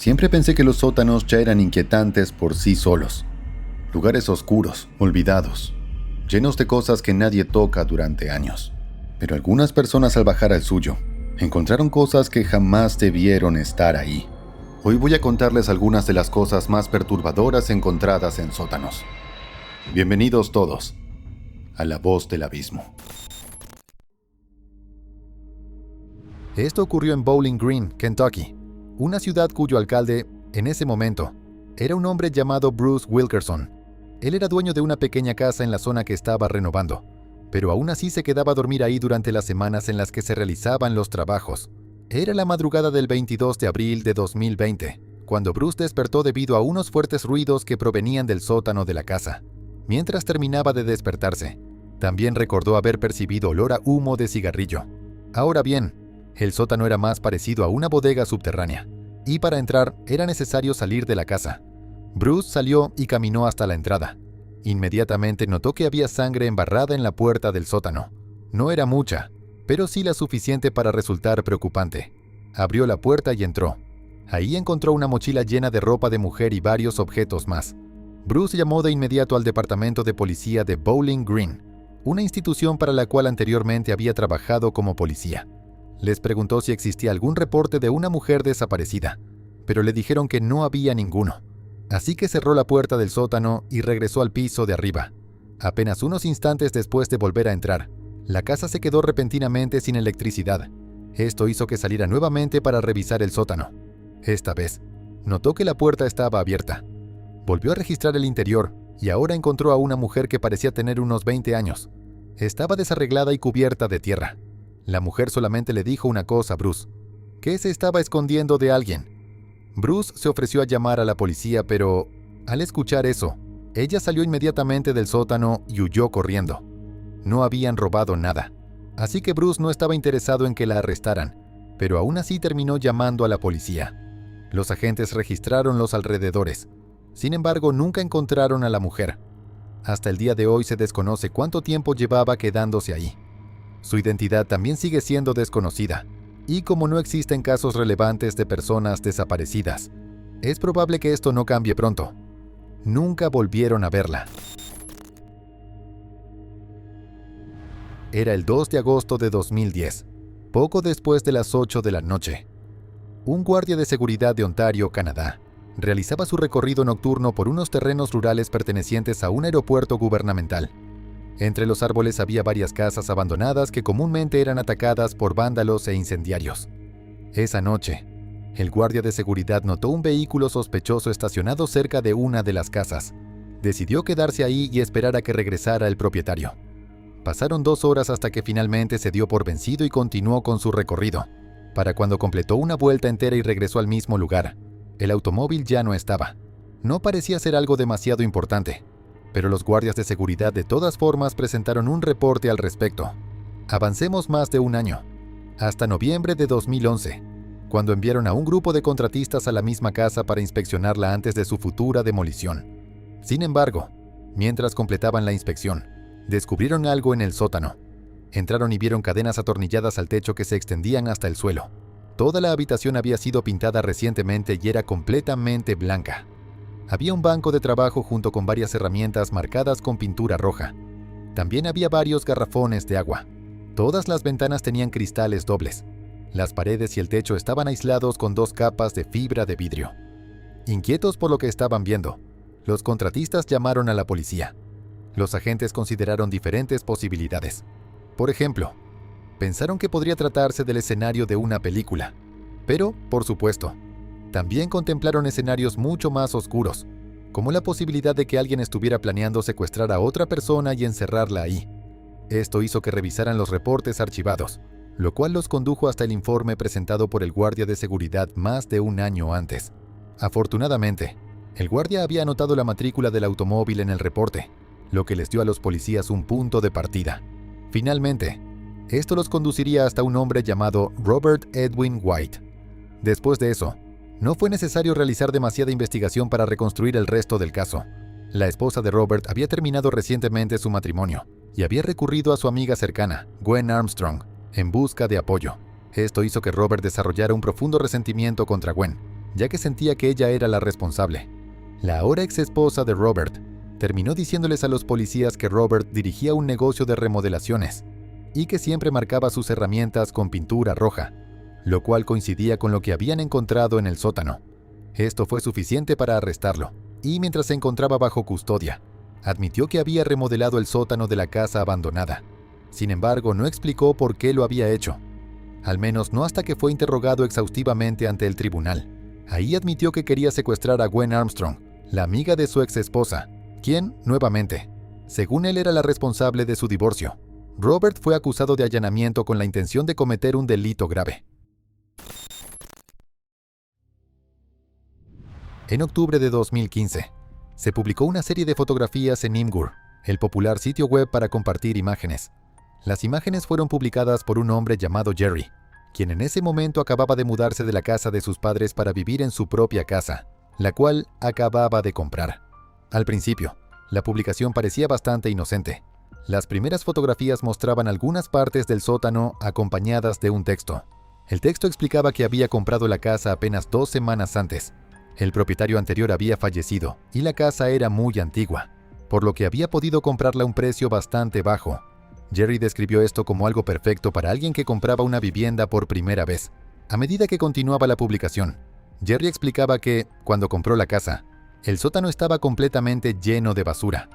Siempre pensé que los sótanos ya eran inquietantes por sí solos. Lugares oscuros, olvidados, llenos de cosas que nadie toca durante años. Pero algunas personas al bajar al suyo, encontraron cosas que jamás debieron estar ahí. Hoy voy a contarles algunas de las cosas más perturbadoras encontradas en sótanos. Bienvenidos todos a La Voz del Abismo. Esto ocurrió en Bowling Green, Kentucky, una ciudad cuyo alcalde, en ese momento, era un hombre llamado Bruce Wilkerson. Él era dueño de una pequeña casa en la zona que estaba renovando, pero aún así se quedaba a dormir ahí durante las semanas en las que se realizaban los trabajos. Era la madrugada del 22 de abril de 2020, cuando Bruce despertó debido a unos fuertes ruidos que provenían del sótano de la casa. Mientras terminaba de despertarse, también recordó haber percibido olor a humo de cigarrillo. Ahora bien, el sótano era más parecido a una bodega subterránea, y para entrar era necesario salir de la casa. Bruce salió y caminó hasta la entrada. Inmediatamente notó que había sangre embarrada en la puerta del sótano. No era mucha, pero sí la suficiente para resultar preocupante. Abrió la puerta y entró. Ahí encontró una mochila llena de ropa de mujer y varios objetos más. Bruce llamó de inmediato al departamento de policía de Bowling Green, una institución para la cual anteriormente había trabajado como policía. Les preguntó si existía algún reporte de una mujer desaparecida, pero le dijeron que no había ninguno. Así que cerró la puerta del sótano y regresó al piso de arriba. Apenas unos instantes después de volver a entrar, la casa se quedó repentinamente sin electricidad. Esto hizo que saliera nuevamente para revisar el sótano. Esta vez, notó que la puerta estaba abierta. Volvió a registrar el interior y ahora encontró a una mujer que parecía tener unos 20 años. Estaba desarreglada y cubierta de tierra. La mujer solamente le dijo una cosa a Bruce, que se estaba escondiendo de alguien. Bruce se ofreció a llamar a la policía, pero al escuchar eso, ella salió inmediatamente del sótano y huyó corriendo. No habían robado nada, así que Bruce no estaba interesado en que la arrestaran, pero aún así terminó llamando a la policía. Los agentes registraron los alrededores. Sin embargo, nunca encontraron a la mujer. Hasta el día de hoy se desconoce cuánto tiempo llevaba quedándose ahí. Su identidad también sigue siendo desconocida, y como no existen casos relevantes de personas desaparecidas, es probable que esto no cambie pronto. Nunca volvieron a verla. Era el 2 de agosto de 2010, poco después de las 8 de la noche. Un guardia de seguridad de Ontario, Canadá, realizaba su recorrido nocturno por unos terrenos rurales pertenecientes a un aeropuerto gubernamental. Entre los árboles había varias casas abandonadas que comúnmente eran atacadas por vándalos e incendiarios. Esa noche, el guardia de seguridad notó un vehículo sospechoso estacionado cerca de una de las casas. Decidió quedarse ahí y esperar a que regresara el propietario. Pasaron 2 horas hasta que finalmente se dio por vencido y continuó con su recorrido. Para cuando completó una vuelta entera y regresó al mismo lugar, el automóvil ya no estaba. No parecía ser algo demasiado importante, pero los guardias de seguridad de todas formas presentaron un reporte al respecto. Avancemos más de un año, hasta noviembre de 2011, cuando enviaron a un grupo de contratistas a la misma casa para inspeccionarla antes de su futura demolición. Sin embargo, mientras completaban la inspección, descubrieron algo en el sótano. Entraron y vieron cadenas atornilladas al techo que se extendían hasta el suelo. Toda la habitación había sido pintada recientemente y era completamente blanca. Había un banco de trabajo junto con varias herramientas marcadas con pintura roja. También había varios garrafones de agua. Todas las ventanas tenían cristales dobles. Las paredes y el techo estaban aislados con 2 capas de fibra de vidrio. Inquietos por lo que estaban viendo, los contratistas llamaron a la policía. Los agentes consideraron diferentes posibilidades. Por ejemplo, pensaron que podría tratarse del escenario de una película. Pero, por supuesto, también contemplaron escenarios mucho más oscuros, como la posibilidad de que alguien estuviera planeando secuestrar a otra persona y encerrarla ahí. Esto hizo que revisaran los reportes archivados, lo cual los condujo hasta el informe presentado por el guardia de seguridad más de un año antes. Afortunadamente, el guardia había anotado la matrícula del automóvil en el reporte, lo que les dio a los policías un punto de partida. Finalmente, esto los conduciría hasta un hombre llamado Robert Edwin White. Después de eso, no fue necesario realizar demasiada investigación para reconstruir el resto del caso. La esposa de Robert había terminado recientemente su matrimonio y había recurrido a su amiga cercana, Gwen Armstrong, en busca de apoyo. Esto hizo que Robert desarrollara un profundo resentimiento contra Gwen, ya que sentía que ella era la responsable. La ahora ex esposa de Robert terminó diciéndoles a los policías que Robert dirigía un negocio de remodelaciones y que siempre marcaba sus herramientas con pintura roja, lo cual coincidía con lo que habían encontrado en el sótano. Esto fue suficiente para arrestarlo, y mientras se encontraba bajo custodia, admitió que había remodelado el sótano de la casa abandonada. Sin embargo, no explicó por qué lo había hecho, al menos no hasta que fue interrogado exhaustivamente ante el tribunal. Ahí admitió que quería secuestrar a Gwen Armstrong, la amiga de su ex esposa, quien, nuevamente, según él era la responsable de su divorcio. Robert fue acusado de allanamiento con la intención de cometer un delito grave. En octubre de 2015, se publicó una serie de fotografías en Imgur, el popular sitio web para compartir imágenes. Las imágenes fueron publicadas por un hombre llamado Jerry, quien en ese momento acababa de mudarse de la casa de sus padres para vivir en su propia casa, la cual acababa de comprar. Al principio, la publicación parecía bastante inocente. Las primeras fotografías mostraban algunas partes del sótano acompañadas de un texto. El texto explicaba que había comprado la casa apenas 2 semanas antes. El propietario anterior había fallecido y la casa era muy antigua, por lo que había podido comprarla a un precio bastante bajo. Jerry describió esto como algo perfecto para alguien que compraba una vivienda por primera vez. A medida que continuaba la publicación, Jerry explicaba que, cuando compró la casa, el sótano estaba completamente lleno de basura.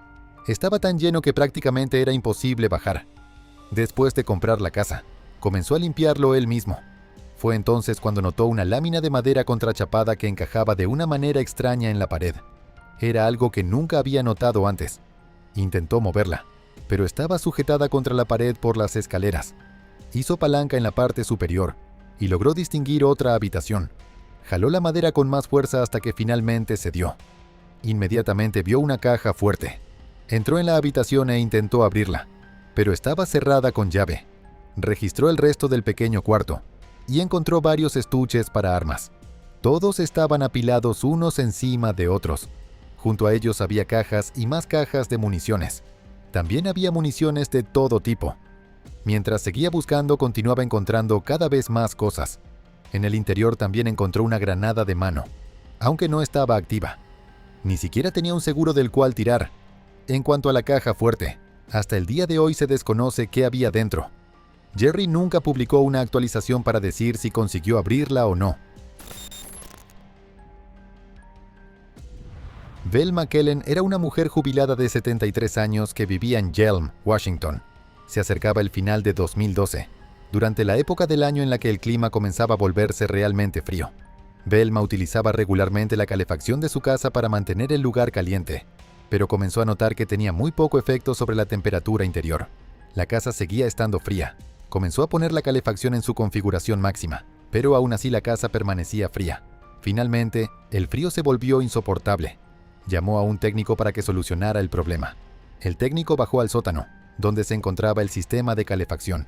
Estaba tan lleno que prácticamente era imposible bajar. Después de comprar la casa, comenzó a limpiarlo él mismo. Fue entonces cuando notó una lámina de madera contrachapada que encajaba de una manera extraña en la pared. Era algo que nunca había notado antes. Intentó moverla, pero estaba sujetada contra la pared por las escaleras. Hizo palanca en la parte superior y logró distinguir otra habitación. Jaló la madera con más fuerza hasta que finalmente cedió. Inmediatamente vio una caja fuerte. Entró en la habitación e intentó abrirla, pero estaba cerrada con llave. Registró el resto del pequeño cuarto y encontró varios estuches para armas. Todos estaban apilados unos encima de otros. Junto a ellos había cajas y más cajas de municiones. También había municiones de todo tipo. Mientras seguía buscando, continuaba encontrando cada vez más cosas. En el interior también encontró una granada de mano, aunque no estaba activa. Ni siquiera tenía un seguro del cual tirar. En cuanto a la caja fuerte, hasta el día de hoy se desconoce qué había dentro. Jerry nunca publicó una actualización para decir si consiguió abrirla o no. Velma Kellen era una mujer jubilada de 73 años que vivía en Yelm, Washington. Se acercaba el final de 2012, durante la época del año en la que el clima comenzaba a volverse realmente frío. Velma utilizaba regularmente la calefacción de su casa para mantener el lugar caliente, pero comenzó a notar que tenía muy poco efecto sobre la temperatura interior. La casa seguía estando fría. Comenzó a poner la calefacción en su configuración máxima, pero aún así la casa permanecía fría. Finalmente, el frío se volvió insoportable. Llamó a un técnico para que solucionara el problema. El técnico bajó al sótano, donde se encontraba el sistema de calefacción.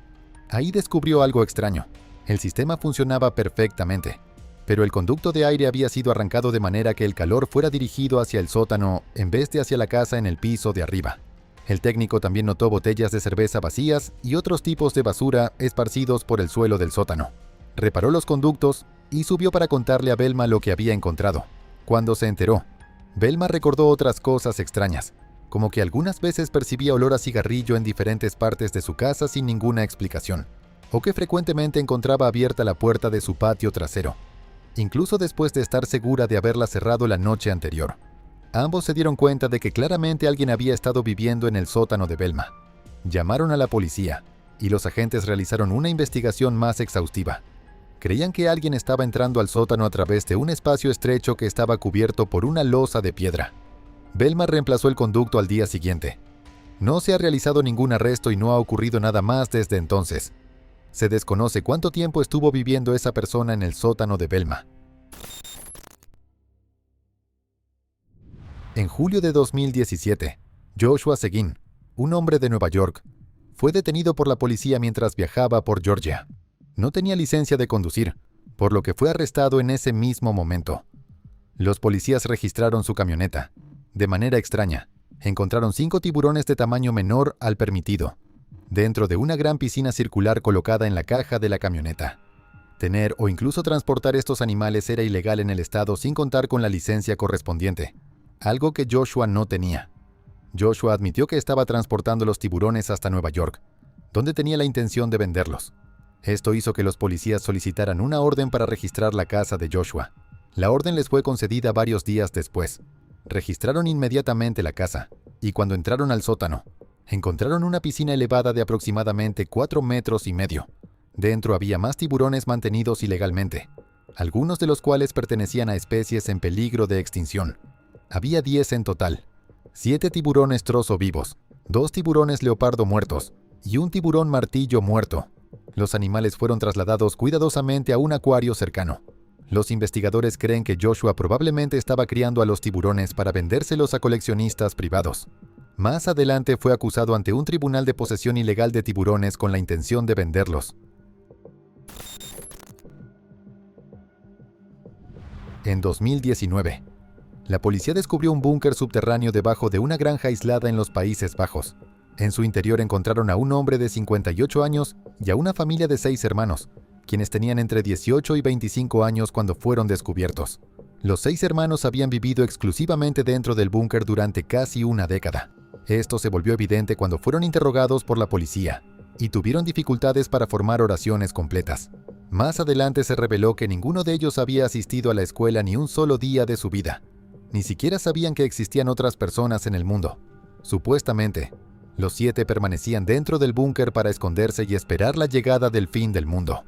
Ahí descubrió algo extraño. El sistema funcionaba perfectamente, pero el conducto de aire había sido arrancado de manera que el calor fuera dirigido hacia el sótano en vez de hacia la casa en el piso de arriba. El técnico también notó botellas de cerveza vacías y otros tipos de basura esparcidos por el suelo del sótano. Reparó los conductos y subió para contarle a Velma lo que había encontrado. Cuando se enteró, Velma recordó otras cosas extrañas, como que algunas veces percibía olor a cigarrillo en diferentes partes de su casa sin ninguna explicación, o que frecuentemente encontraba abierta la puerta de su patio trasero, incluso después de estar segura de haberla cerrado la noche anterior. Ambos se dieron cuenta de que claramente alguien había estado viviendo en el sótano de Velma. Llamaron a la policía, y los agentes realizaron una investigación más exhaustiva. Creían que alguien estaba entrando al sótano a través de un espacio estrecho que estaba cubierto por una losa de piedra. Velma reemplazó el conducto al día siguiente. No se ha realizado ningún arresto y no ha ocurrido nada más desde entonces. Se desconoce cuánto tiempo estuvo viviendo esa persona en el sótano de Velma. En julio de 2017, Joshua Seguin, un hombre de Nueva York, fue detenido por la policía mientras viajaba por Georgia. No tenía licencia de conducir, por lo que fue arrestado en ese mismo momento. Los policías registraron su camioneta. De manera extraña, encontraron 5 tiburones de tamaño menor al permitido, dentro de una gran piscina circular colocada en la caja de la camioneta. Tener o incluso transportar estos animales era ilegal en el estado sin contar con la licencia correspondiente, algo que Joshua no tenía. Joshua admitió que estaba transportando los tiburones hasta Nueva York, donde tenía la intención de venderlos. Esto hizo que los policías solicitaran una orden para registrar la casa de Joshua. La orden les fue concedida varios días después. Registraron inmediatamente la casa, y cuando entraron al sótano, encontraron una piscina elevada de aproximadamente 4,5 metros. Dentro había más tiburones mantenidos ilegalmente, algunos de los cuales pertenecían a especies en peligro de extinción. Había 10 en total: 7 tiburones trozo vivos, 2 tiburones leopardo muertos y un tiburón martillo muerto. Los animales fueron trasladados cuidadosamente a un acuario cercano. Los investigadores creen que Joshua probablemente estaba criando a los tiburones para vendérselos a coleccionistas privados. Más adelante fue acusado ante un tribunal de posesión ilegal de tiburones con la intención de venderlos. En 2019, la policía descubrió un búnker subterráneo debajo de una granja aislada en los Países Bajos. En su interior encontraron a un hombre de 58 años y a una familia de 6 hermanos, quienes tenían entre 18 y 25 años cuando fueron descubiertos. Los 6 hermanos habían vivido exclusivamente dentro del búnker durante casi una década. Esto se volvió evidente cuando fueron interrogados por la policía y tuvieron dificultades para formar oraciones completas. Más adelante se reveló que ninguno de ellos había asistido a la escuela ni un solo día de su vida. Ni siquiera sabían que existían otras personas en el mundo. Supuestamente, los 7 permanecían dentro del búnker para esconderse y esperar la llegada del fin del mundo.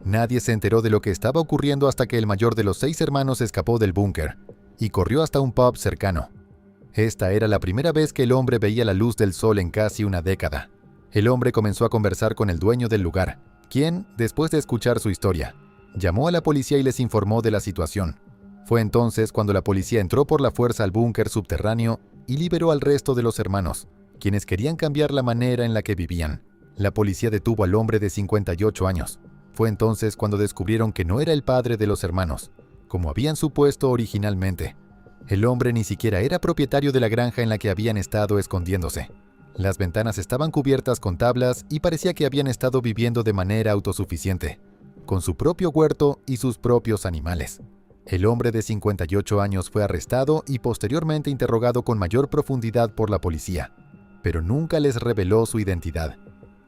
Nadie se enteró de lo que estaba ocurriendo hasta que el mayor de los 6 hermanos escapó del búnker y corrió hasta un pub cercano. Esta era la primera vez que el hombre veía la luz del sol en casi una década. El hombre comenzó a conversar con el dueño del lugar, quien, después de escuchar su historia, llamó a la policía y les informó de la situación. Fue entonces cuando la policía entró por la fuerza al búnker subterráneo y liberó al resto de los hermanos, quienes querían cambiar la manera en la que vivían. La policía detuvo al hombre de 58 años. Fue entonces cuando descubrieron que no era el padre de los hermanos, como habían supuesto originalmente. El hombre ni siquiera era propietario de la granja en la que habían estado escondiéndose. Las ventanas estaban cubiertas con tablas y parecía que habían estado viviendo de manera autosuficiente, con su propio huerto y sus propios animales. El hombre de 58 años fue arrestado y posteriormente interrogado con mayor profundidad por la policía, pero nunca les reveló su identidad.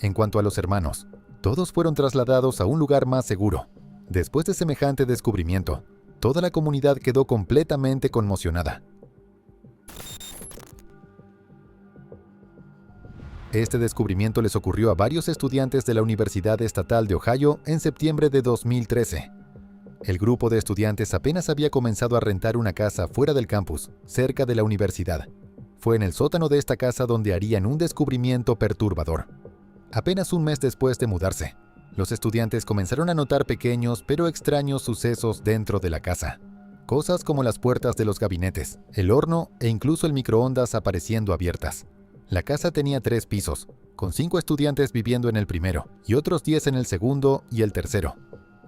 En cuanto a los hermanos, todos fueron trasladados a un lugar más seguro. Después de semejante descubrimiento, toda la comunidad quedó completamente conmocionada. Este descubrimiento les ocurrió a varios estudiantes de la Universidad Estatal de Ohio en septiembre de 2013. El grupo de estudiantes apenas había comenzado a rentar una casa fuera del campus, cerca de la universidad. Fue en el sótano de esta casa donde harían un descubrimiento perturbador. Apenas un mes después de mudarse, los estudiantes comenzaron a notar pequeños pero extraños sucesos dentro de la casa. Cosas como las puertas de los gabinetes, el horno e incluso el microondas apareciendo abiertas. La casa tenía 3 pisos, con 5 estudiantes viviendo en el primero y otros 10 en el segundo y el tercero.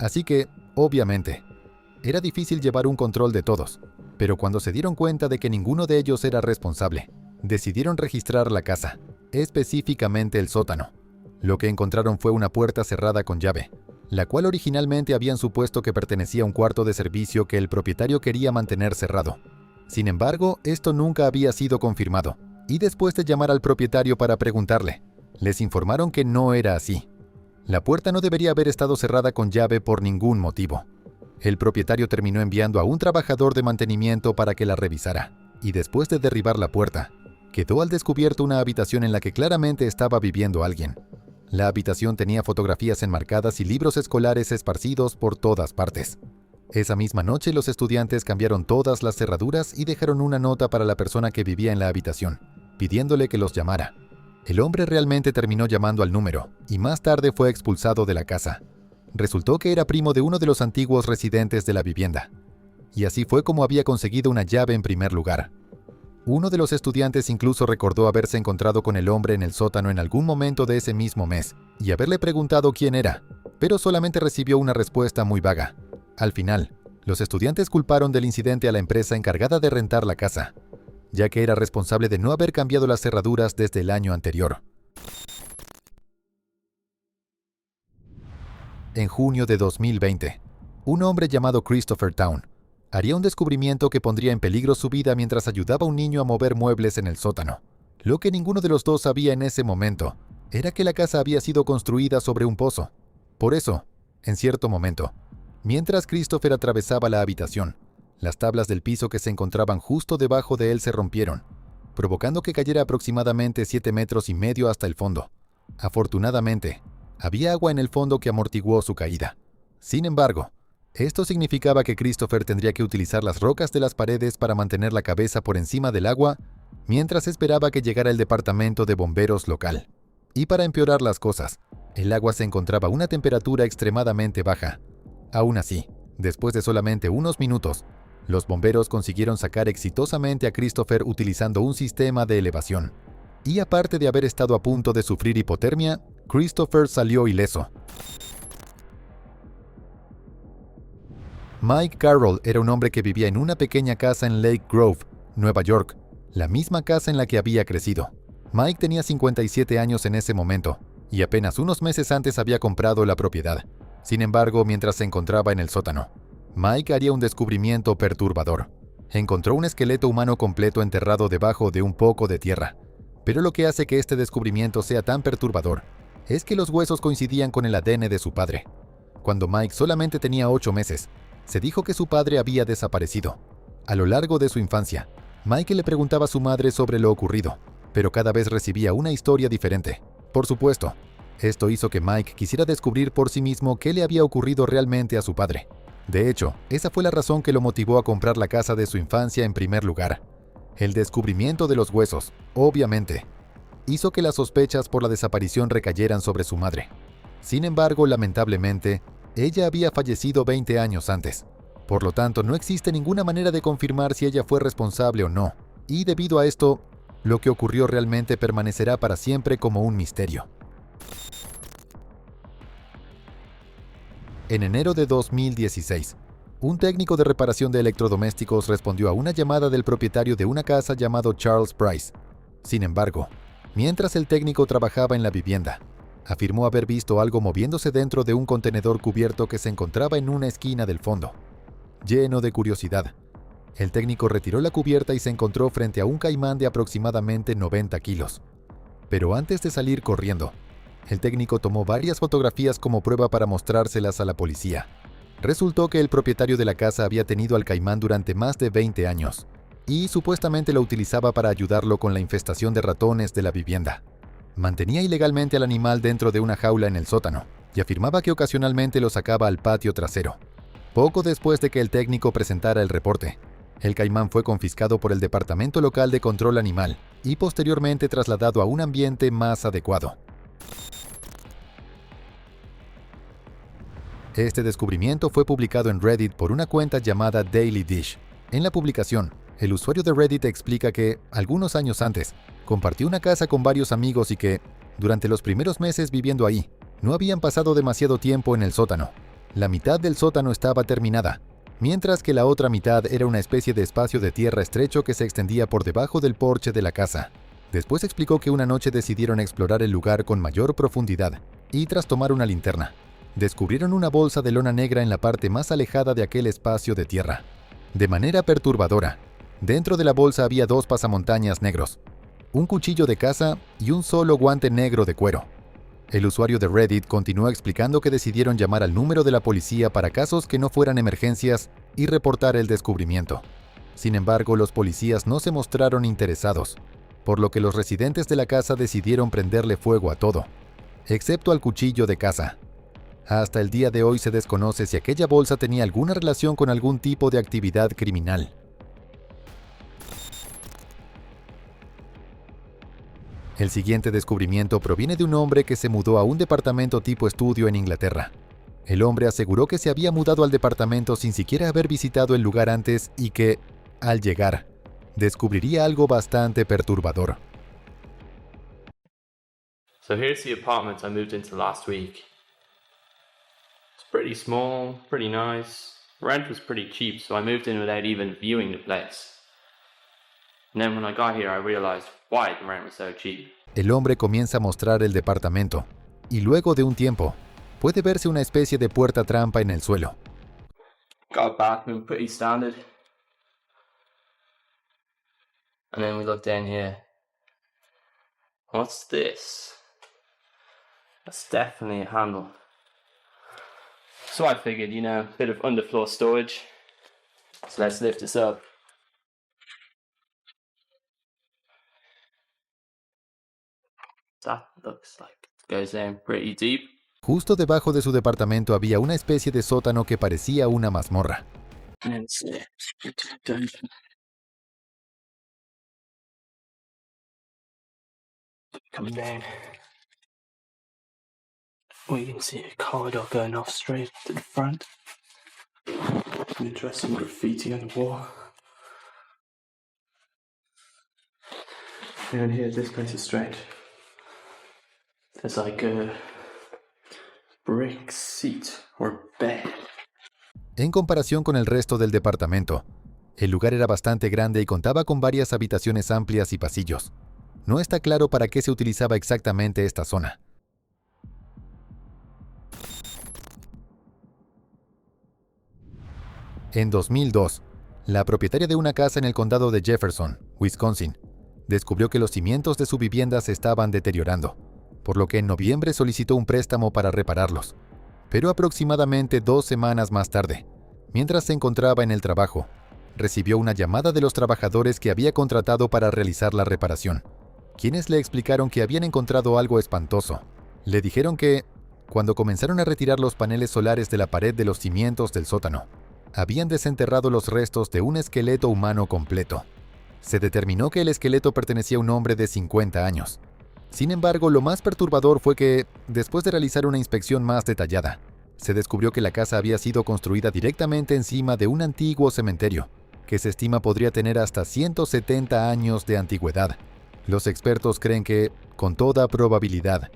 Así que, obviamente, era difícil llevar un control de todos, pero cuando se dieron cuenta de que ninguno de ellos era responsable, decidieron registrar la casa, específicamente el sótano. Lo que encontraron fue una puerta cerrada con llave, la cual originalmente habían supuesto que pertenecía a un cuarto de servicio que el propietario quería mantener cerrado. Sin embargo, esto nunca había sido confirmado, y después de llamar al propietario para preguntarle, les informaron que no era así. La puerta no debería haber estado cerrada con llave por ningún motivo. El propietario terminó enviando a un trabajador de mantenimiento para que la revisara, y después de derribar la puerta, quedó al descubierto una habitación en la que claramente estaba viviendo alguien. La habitación tenía fotografías enmarcadas y libros escolares esparcidos por todas partes. Esa misma noche los estudiantes cambiaron todas las cerraduras y dejaron una nota para la persona que vivía en la habitación, pidiéndole que los llamara. El hombre realmente terminó llamando al número y más tarde fue expulsado de la casa. Resultó que era primo de uno de los antiguos residentes de la vivienda. Y así fue como había conseguido una llave en primer lugar. Uno de los estudiantes incluso recordó haberse encontrado con el hombre en el sótano en algún momento de ese mismo mes y haberle preguntado quién era, pero solamente recibió una respuesta muy vaga. Al final, los estudiantes culparon del incidente a la empresa encargada de rentar la casa, ya que era responsable de no haber cambiado las cerraduras desde el año anterior. En junio de 2020, un hombre llamado Christopher Town haría un descubrimiento que pondría en peligro su vida mientras ayudaba a un niño a mover muebles en el sótano. Lo que ninguno de los dos sabía en ese momento era que la casa había sido construida sobre un pozo. Por eso, en cierto momento, mientras Christopher atravesaba la habitación, las tablas del piso que se encontraban justo debajo de él se rompieron, provocando que cayera aproximadamente 7,5 metros hasta el fondo. Afortunadamente, había agua en el fondo que amortiguó su caída. Sin embargo, esto significaba que Christopher tendría que utilizar las rocas de las paredes para mantener la cabeza por encima del agua mientras esperaba que llegara el departamento de bomberos local. Y para empeorar las cosas, el agua se encontraba a una temperatura extremadamente baja. Aún así, después de solamente unos minutos, los bomberos consiguieron sacar exitosamente a Christopher utilizando un sistema de elevación. Y aparte de haber estado a punto de sufrir hipotermia, Christopher salió ileso. Mike Carroll era un hombre que vivía en una pequeña casa en Lake Grove, Nueva York, la misma casa en la que había crecido. Mike tenía 57 años en ese momento, y apenas unos meses antes había comprado la propiedad. Sin embargo, mientras se encontraba en el sótano, Mike haría un descubrimiento perturbador. Encontró un esqueleto humano completo enterrado debajo de un poco de tierra. Pero lo que hace que este descubrimiento sea tan perturbador es que los huesos coincidían con el ADN de su padre. Cuando Mike solamente tenía 8 meses, se dijo que su padre había desaparecido. A lo largo de su infancia, Mike le preguntaba a su madre sobre lo ocurrido, pero cada vez recibía una historia diferente. Por supuesto, esto hizo que Mike quisiera descubrir por sí mismo qué le había ocurrido realmente a su padre. De hecho, esa fue la razón que lo motivó a comprar la casa de su infancia en primer lugar. El descubrimiento de los huesos, obviamente, hizo que las sospechas por la desaparición recayeran sobre su madre. Sin embargo, lamentablemente, ella había fallecido 20 años antes. Por lo tanto, no existe ninguna manera de confirmar si ella fue responsable o no. Y debido a esto, lo que ocurrió realmente permanecerá para siempre como un misterio. En enero de 2016, un técnico de reparación de electrodomésticos respondió a una llamada del propietario de una casa llamado Charles Price. Sin embargo, mientras el técnico trabajaba en la vivienda, afirmó haber visto algo moviéndose dentro de un contenedor cubierto que se encontraba en una esquina del fondo. Lleno de curiosidad, el técnico retiró la cubierta y se encontró frente a un caimán de aproximadamente 90 kilos. Pero antes de salir corriendo, el técnico tomó varias fotografías como prueba para mostrárselas a la policía. Resultó que el propietario de la casa había tenido al caimán durante más de 20 años y supuestamente lo utilizaba para ayudarlo con la infestación de ratones de la vivienda. Mantenía ilegalmente al animal dentro de una jaula en el sótano y afirmaba que ocasionalmente lo sacaba al patio trasero. Poco después de que el técnico presentara el reporte, el caimán fue confiscado por el Departamento Local de Control Animal y posteriormente trasladado a un ambiente más adecuado. Este descubrimiento fue publicado en Reddit por una cuenta llamada Daily Dish. En la publicación, el usuario de Reddit explica que, algunos años antes, compartió una casa con varios amigos y que, durante los primeros meses viviendo ahí, no habían pasado demasiado tiempo en el sótano. La mitad del sótano estaba terminada, mientras que la otra mitad era una especie de espacio de tierra estrecho que se extendía por debajo del porche de la casa. Después explicó que una noche decidieron explorar el lugar con mayor profundidad y, tras tomar una linterna, descubrieron una bolsa de lona negra en la parte más alejada de aquel espacio de tierra. De manera perturbadora, dentro de la bolsa había 2 pasamontañas negros, un cuchillo de caza y un solo guante negro de cuero. El usuario de Reddit continuó explicando que decidieron llamar al número de la policía para casos que no fueran emergencias y reportar el descubrimiento. Sin embargo, los policías no se mostraron interesados, por lo que los residentes de la casa decidieron prenderle fuego a todo, excepto al cuchillo de caza. Hasta el día de hoy se desconoce si aquella bolsa tenía alguna relación con algún tipo de actividad criminal. El siguiente descubrimiento proviene de un hombre que se mudó a un departamento tipo estudio en Inglaterra. El hombre aseguró que se había mudado al departamento sin siquiera haber visitado el lugar antes y que, al llegar, descubriría algo bastante perturbador. So here's the apartment I moved into last week. It's pretty small, pretty nice. Rent was pretty cheap, so I moved in without even viewing the place. And then when I got here, I realized why the rent was so cheap. El hombre comienza a mostrar el departamento, y luego de un tiempo, Puede verse una especie de puerta trampa en el suelo. Got a bathroom, pretty standard. And then we look down here. What's this? That's definitely a handle. So I figured, a bit of underfloor storage. So let's lift this up. That looks like it goes down pretty deep. Justo debajo de su departamento había una especie de sótano que parecía una mazmorra. And coming down. We can see a corridor going off straight to the front. Some interesting graffiti on the wall. Down here, this place is strange. There's like a brick seat or bed. En comparación con el resto del departamento, el lugar era bastante grande y contaba con varias habitaciones amplias y pasillos. No está claro para qué se utilizaba exactamente esta zona. En 2002, la propietaria de una casa en el condado de Jefferson, Wisconsin, descubrió que los cimientos de su vivienda se estaban deteriorando, por lo que en noviembre solicitó un préstamo para repararlos. Pero aproximadamente 2 semanas más tarde, mientras se encontraba en el trabajo, recibió una llamada de los trabajadores que había contratado para realizar la reparación, quienes le explicaron que habían encontrado algo espantoso. Le dijeron que, cuando comenzaron a retirar los paneles solares de la pared de los cimientos del sótano, habían desenterrado los restos de un esqueleto humano completo. Se determinó que el esqueleto pertenecía a un hombre de 50 años. Sin embargo, lo más perturbador fue que, después de realizar una inspección más detallada, se descubrió que la casa había sido construida directamente encima de un antiguo cementerio, que se estima podría tener hasta 170 años de antigüedad. Los expertos creen que, con toda probabilidad,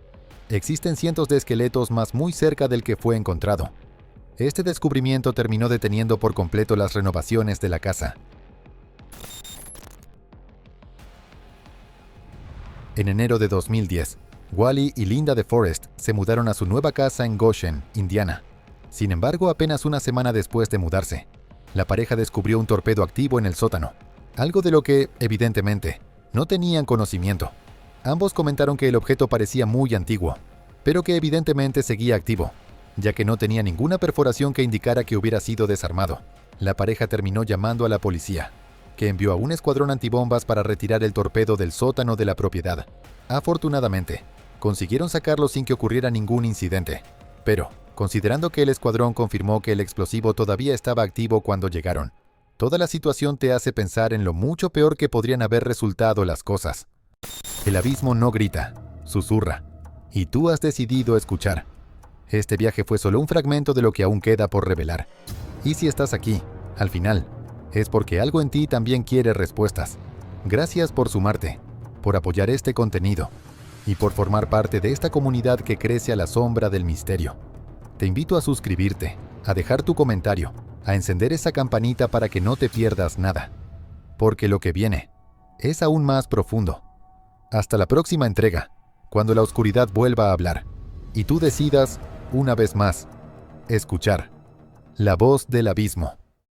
existen cientos de esqueletos más muy cerca del que fue encontrado. Este descubrimiento terminó deteniendo por completo las renovaciones de la casa. En enero de 2010, Wally y Linda DeForest se mudaron a su nueva casa en Goshen, Indiana. Sin embargo, apenas una semana después de mudarse, la pareja descubrió un torpedo activo en el sótano, algo de lo que, evidentemente, no tenían conocimiento. Ambos comentaron que el objeto parecía muy antiguo, pero que evidentemente seguía activo, ya que no tenía ninguna perforación que indicara que hubiera sido desarmado. La pareja terminó llamando a la policía, que envió a un escuadrón antibombas para retirar el torpedo del sótano de la propiedad. Afortunadamente, consiguieron sacarlo sin que ocurriera ningún incidente. Pero, considerando que el escuadrón confirmó que el explosivo todavía estaba activo cuando llegaron, toda la situación te hace pensar en lo mucho peor que podrían haber resultado las cosas. El abismo no grita, susurra, y tú has decidido escuchar. Este viaje fue solo un fragmento de lo que aún queda por revelar. Y si estás aquí, al final, es porque algo en ti también quiere respuestas. Gracias por sumarte, por apoyar este contenido y por formar parte de esta comunidad que crece a la sombra del misterio. Te invito a suscribirte, a dejar tu comentario, a encender esa campanita para que no te pierdas nada. Porque lo que viene es aún más profundo. Hasta la próxima entrega, cuando la oscuridad vuelva a hablar y tú decidas, una vez más, escuchar la voz del abismo.